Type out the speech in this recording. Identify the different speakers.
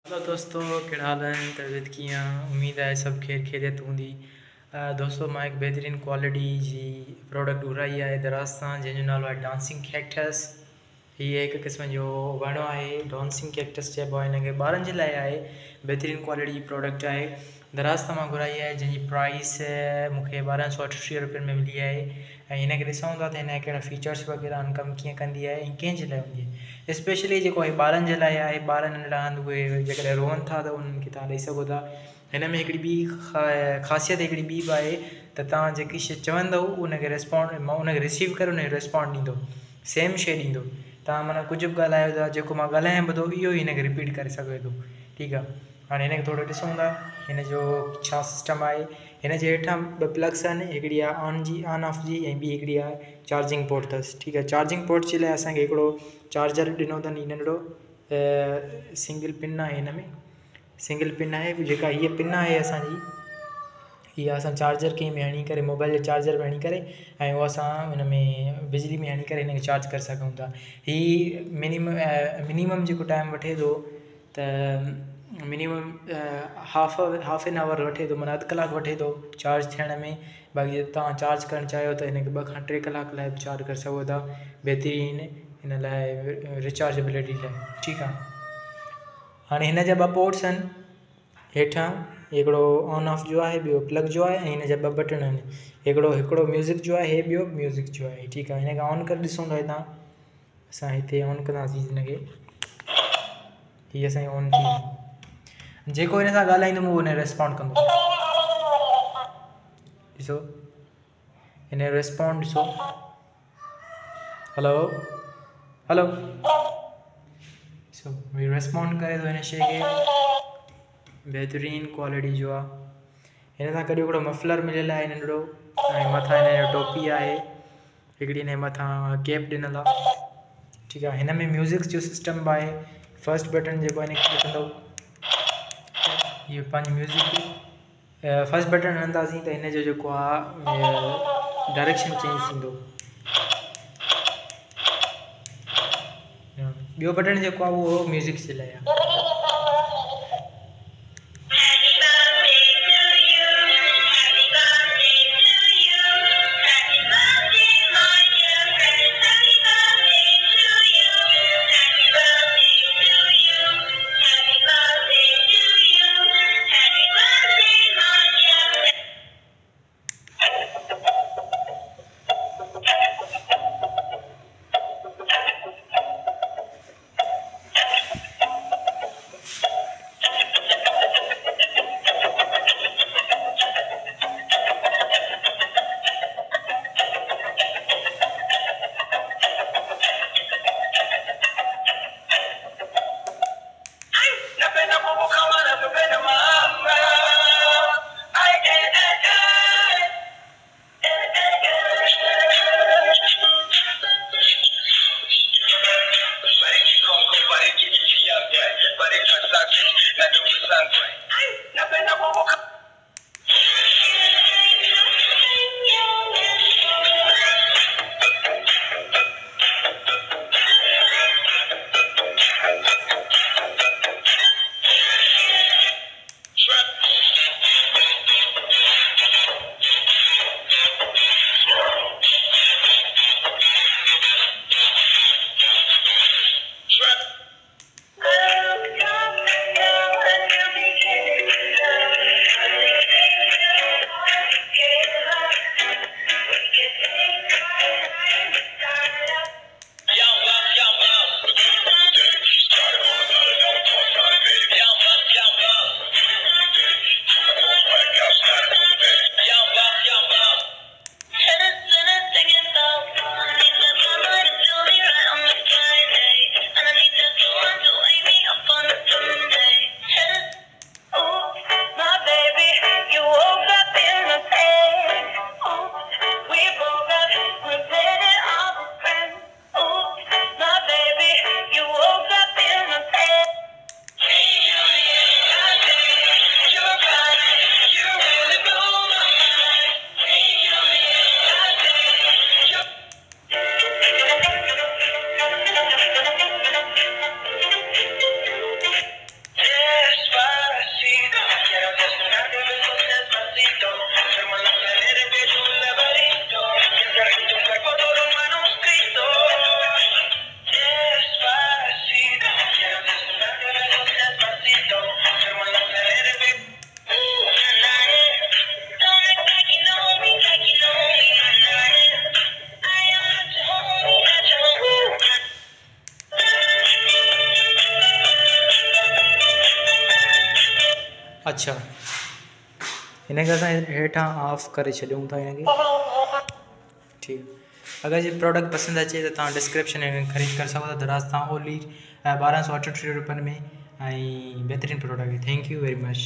Speaker 1: Hello दोस्तों, कहिड़ा हाल आहिनि? तबियत कीअं आहे? उमेद आहे सभु ख़ैरियत हूंदी। दोस्तों, मां हिकु बहितरीनु क्वालिटी जी प्रोडक्ट घुराई आहे दराज़ सां, जंहिंजो नालो आहे डांसिंग कैक्टस। हीअ हिकु क़िस्म जो वणु आहे, डांसिंग कैक्टस चइबो आहे हिनखे। ॿारनि जे लाइ आहे, बहितरीनु क्वालिटी जी प्रोडक्ट आहे। दराज़ सां मां घुराई आहे, जंहिंजी प्राइस मूंखे 1238 रुपयनि में मिली आहे। ऐं हिनखे ॾिसूं था त हिन जा कहिड़ा फीचर्स वग़ैरह आहिनि, कमु कीअं कंदी आहे ऐं कंहिंजे लाइ हूंदी आहे। स्पेशली जेको आहे ॿारनि जे लाइ आहे। ॿार नंढड़ा आहिनि, उहे जेकॾहिं रोअनि था त उन्हनि खे तव्हां ॾेई सघो था। हिन में हिकिड़ी ॿी ख़ासियत हिकिड़ी ॿी बि आहे त तव्हां जेकी शइ चवंदव उनखे रिस्पॉन्ड, मां उनखे रिसीव करे उनखे रिस्पॉन्ड ॾींदो, सेम शइ ॾींदो। तव्हां माना कुझु बि ॻाल्हायो था, जेको मां ॻाल्हायां पियो थो इहो ई हिनखे रिपीट करे सघे थो। ठीकु आहे, हाणे हिनखे थोरो ॾिसूं था हिन जो छा सिस्टम आहे। हिन जे हेठां ॿ प्लग्स आहिनि, हिकिड़ी आहे ऑन ऑफ जी ऐं ॿी हिकिड़ी आहे चार्जिंग पोर्ट अथसि। ठीकु आहे, चार्जिंग पोर्ट जे लाइ असांखे हिकिड़ो चार्जर ॾिनो अथनि, नंढिड़ो सिंगल पिन आहे। हिन में सिंगल पिन आहे, जेका हीअ पिन आहे असांजी, हीअ असां चार्जर कंहिं में हणी करे, मोबाइल जे चार्जर में हणी करे ऐं उहो असां हुन में बिजली में हणी करे हिनखे चार्ज करे सघूं था। हीअ मिनिमम जेको टाइम वठे थो त मिनिमम हाफ एन आवर वठे थो, माना अधु कलाकु वठे थो चार्ज थियण में। बाक़ी तव्हां चार्ज करणु चाहियो त हिनखे 2 खां 3 कलाक लाइ बि चार्ज करे सघो था, बहितरीनु हिन लाइ रिचार्जेबिलिटी लाइ। ठीकु आहे, हाणे हिन जा 2 पोर्ट्स आहिनि हेठां, हिकिड़ो ऑन ऑफ जो आहे, ॿियो प्लग जो आहे, ऐं हिन जा 2 बटण आहिनि, हिकिड़ो म्यूज़िक जो आहे, ॿियो म्यूज़िक जो आहे। ठीकु आहे, हिनखे ऑन करे ॾिसूं था हितां, असां हिते ऑन कंदासीं हिनखे, हीअ असांजी ऑन थी। जेको हिन सां ॻाल्हाईंदुमि उहो हिन रिस्पॉन्ड कंदो। ॾिसो हिन जो रिस्पॉन्ड ॾिसो, हलो हलो, ॾिसो भई रिस्पॉन्ड करे थो हिन शइ खे। बहितरीनु क्वालिटी जो आहे। हिन सां गॾु हिकिड़ो मफलर मिलियलु आहे नंढिड़ो, ऐं मथां हिन जो टोपी आहे, हिकिड़ी हिन जे मथां कैप ॾिनल आहे। ठीकु आहे, हिन में म्यूज़िक जो सिस्टम बि आहे। फर्स्ट बटन जेको आहे हिनखे ॾिसंदव, इहो पंहिंजी म्यूज़िक फर्स्ट बटन हणंदासीं त हिन जो जेको आहे डायरेक्शन चेंज थींदो। ॿियो बटन जेको आहे उहो म्यूज़िक जे लाइ आहे। अच्छा हिनखे असां हेठां ऑफ करे छॾियूं था हिनखे। ठीक अगर ये प्रोडक्ट पसंद अचे तो तव्हां डिस्क्रिप्शन में ख़रीद कर सको था दराज़ तां ओनली 1238 रुपये में। बेहतरीन प्रोडक्ट है। Thank U very much.